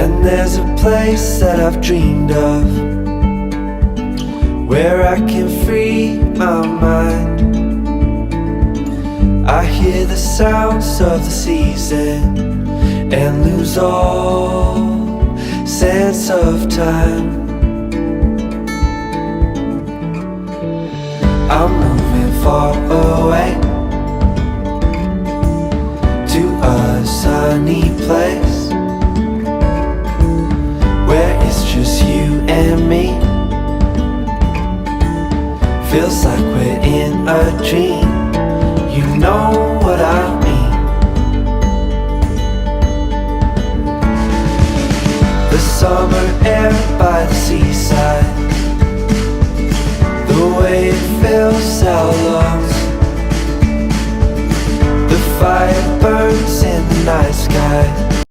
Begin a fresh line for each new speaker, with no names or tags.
And there's a place that I've dreamed of, where I can free my mind. I hear the sounds of the season and lose all sense of time. I'm moving far away to a sunny place where it's just you and me. Feels like we're in a dream. You know what I mean. The summer air by the seaside, the way it fills our lungs, the fire burns in the night sky.